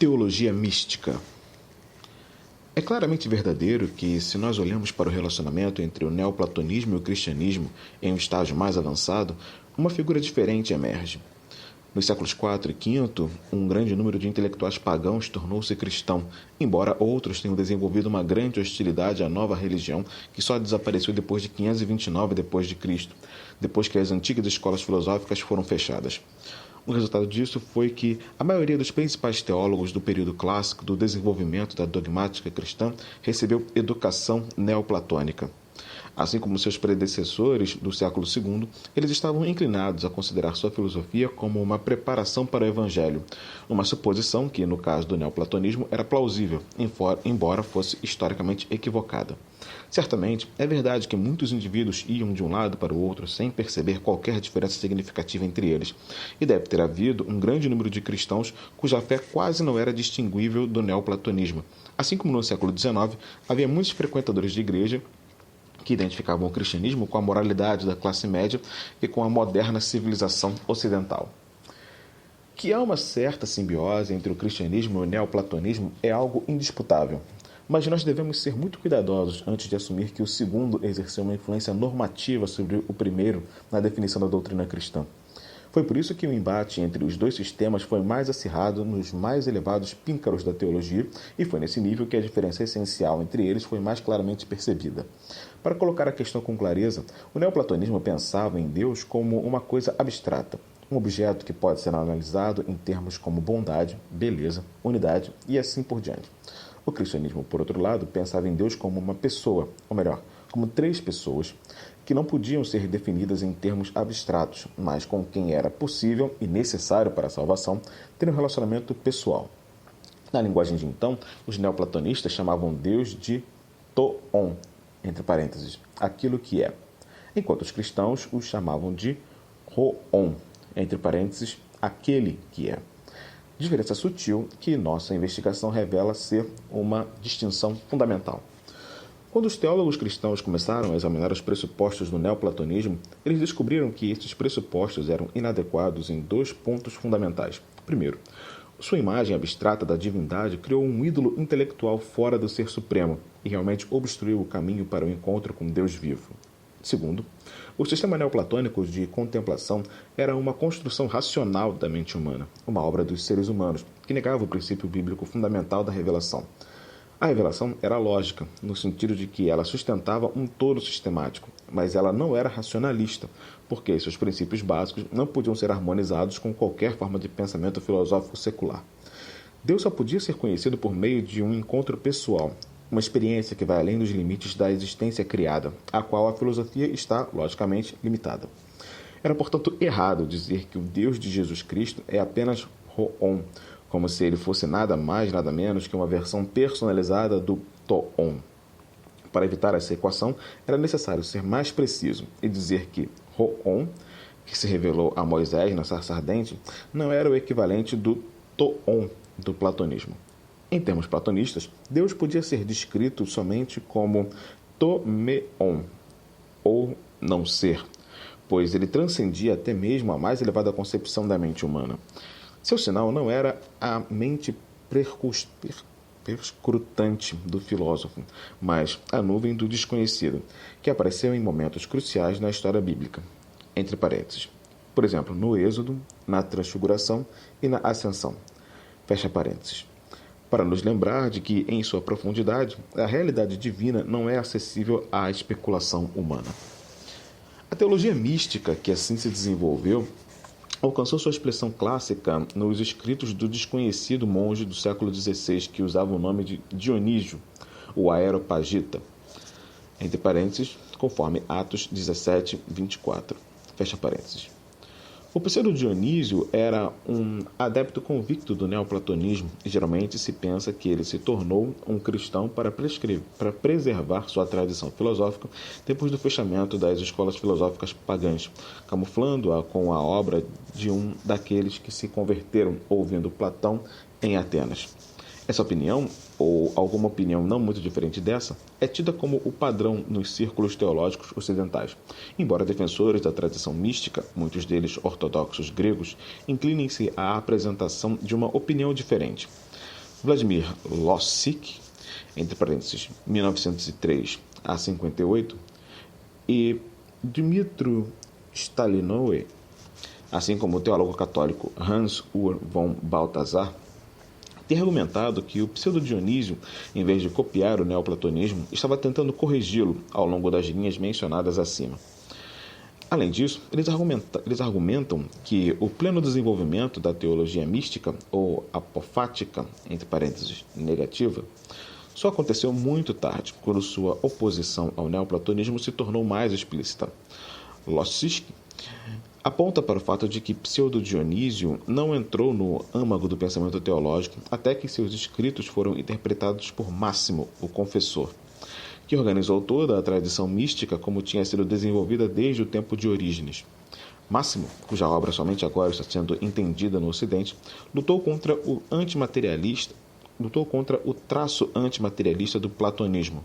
Teologia mística. É claramente verdadeiro que, se nós olhamos para o relacionamento entre o neoplatonismo e o cristianismo em um estágio mais avançado, uma figura diferente emerge. Nos séculos IV e V, um grande número de intelectuais pagãos tornou-se cristão, embora outros tenham desenvolvido uma grande hostilidade à nova religião que só desapareceu depois de 529 d.C., depois que as antigas escolas filosóficas foram fechadas. O resultado disso foi que a maioria dos principais teólogos do período clássico do desenvolvimento da dogmática cristã recebeu educação neoplatônica. Assim como seus predecessores do século II, eles estavam inclinados a considerar sua filosofia como uma preparação para o evangelho, uma suposição que, no caso do neoplatonismo, era plausível, embora fosse historicamente equivocada. Certamente, é verdade que muitos indivíduos iam de um lado para o outro sem perceber qualquer diferença significativa entre eles, e deve ter havido um grande número de cristãos cuja fé quase não era distinguível do neoplatonismo. Assim como no século XIX, havia muitos frequentadores de igreja que identificavam o cristianismo com a moralidade da classe média e com a moderna civilização ocidental. Que há uma certa simbiose entre o cristianismo e o neoplatonismo é algo indisputável, mas nós devemos ser muito cuidadosos antes de assumir que o segundo exerceu uma influência normativa sobre o primeiro na definição da doutrina cristã. Foi por isso que o embate entre os dois sistemas foi mais acirrado nos mais elevados píncaros da teologia, e foi nesse nível que a diferença essencial entre eles foi mais claramente percebida. Para colocar a questão com clareza, o neoplatonismo pensava em Deus como uma coisa abstrata, um objeto que pode ser analisado em termos como bondade, beleza, unidade e assim por diante. O cristianismo, por outro lado, pensava em Deus como uma pessoa, ou melhor, como três pessoas, que não podiam ser definidas em termos abstratos, mas com quem era possível e necessário para a salvação ter um relacionamento pessoal. Na linguagem de então, os neoplatonistas chamavam Deus de toon, entre parênteses, aquilo que é, enquanto os cristãos os chamavam de hoon, entre parênteses, aquele que é. Diferença sutil que nossa investigação revela ser uma distinção fundamental. Quando os teólogos cristãos começaram a examinar os pressupostos do neoplatonismo, eles descobriram que esses pressupostos eram inadequados em dois pontos fundamentais. Primeiro, sua imagem abstrata da divindade criou um ídolo intelectual fora do ser supremo e realmente obstruiu o caminho para o encontro com Deus vivo. Segundo, o sistema neoplatônico de contemplação era uma construção racional da mente humana, uma obra dos seres humanos, que negava o princípio bíblico fundamental da revelação. A revelação era lógica, no sentido de que ela sustentava um todo sistemático, mas ela não era racionalista, porque seus princípios básicos não podiam ser harmonizados com qualquer forma de pensamento filosófico secular. Deus só podia ser conhecido por meio de um encontro pessoal, uma experiência que vai além dos limites da existência criada, a qual a filosofia está, logicamente, limitada. Era, portanto, errado dizer que o Deus de Jesus Cristo é apenas Hoon, como se ele fosse nada mais, nada menos que uma versão personalizada do Toon. Para evitar essa equação, era necessário ser mais preciso e dizer que Hoon, que se revelou a Moisés na sarça ardente, não era o equivalente do Toon do platonismo. Em termos platonistas, Deus podia ser descrito somente como Tomeon, ou não ser, pois ele transcendia até mesmo a mais elevada concepção da mente humana. Seu sinal não era a mente perscrutante do filósofo, mas a nuvem do desconhecido, que apareceu em momentos cruciais na história bíblica, entre parênteses. Por exemplo, no Êxodo, na Transfiguração e na Ascensão, fecha parênteses. Para nos lembrar de que, em sua profundidade, a realidade divina não é acessível à especulação humana. A teologia mística que assim se desenvolveu alcançou sua expressão clássica nos escritos do desconhecido monge do século XVI que usava o nome de Dionísio, o Areopagita, entre parênteses, conforme Atos 17, 24, fecha parênteses. O pseudo-Dionísio era um adepto convicto do neoplatonismo e geralmente se pensa que ele se tornou um cristão para preservar sua tradição filosófica depois do fechamento das escolas filosóficas pagãs, camuflando-a com a obra de um daqueles que se converteram ouvindo Platão em Atenas. Essa opinião, ou alguma opinião não muito diferente dessa, é tida como o padrão nos círculos teológicos ocidentais. Embora defensores da tradição mística, muitos deles ortodoxos gregos, inclinem-se à apresentação de uma opinião diferente. Vladimir Lossik, entre parênteses, 1903 a 58, e Dmytro Stalinoe, assim como o teólogo católico Hans Ur von Balthasar, tem argumentado que o pseudo-Dionísio, em vez de copiar o neoplatonismo, estava tentando corrigi-lo ao longo das linhas mencionadas acima. Além disso, eles argumentam que o pleno desenvolvimento da teologia mística, ou apofática, entre parênteses, negativa, só aconteceu muito tarde, quando sua oposição ao neoplatonismo se tornou mais explícita. Lossik aponta para o fato de que Pseudo-Dionísio não entrou no âmago do pensamento teológico até que seus escritos foram interpretados por Máximo, o confessor, que organizou toda a tradição mística como tinha sido desenvolvida desde o tempo de Orígenes. Máximo, cuja obra somente agora está sendo entendida no Ocidente, lutou contra o traço antimaterialista do platonismo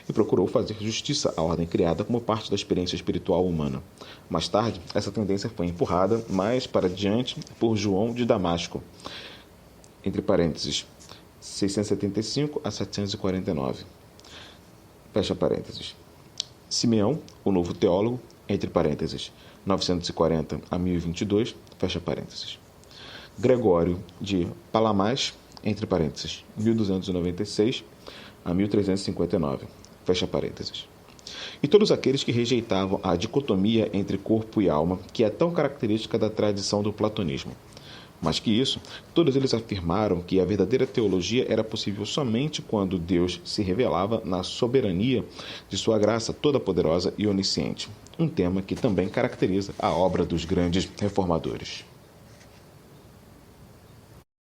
e procurou fazer justiça à ordem criada como parte da experiência espiritual humana. Mais tarde, essa tendência foi empurrada mais para diante por João de Damasco, entre parênteses, 675 a 749. Fecha parênteses. Simeão, o novo teólogo, entre parênteses, 940 a 1022, fecha parênteses. Gregório de Palamás, entre parênteses, 1296 a 1359, fecha parênteses. E todos aqueles que rejeitavam a dicotomia entre corpo e alma, que é tão característica da tradição do platonismo. Mais que isso, todos eles afirmaram que a verdadeira teologia era possível somente quando Deus se revelava na soberania de sua graça toda-poderosa e onisciente, um tema que também caracteriza a obra dos grandes reformadores.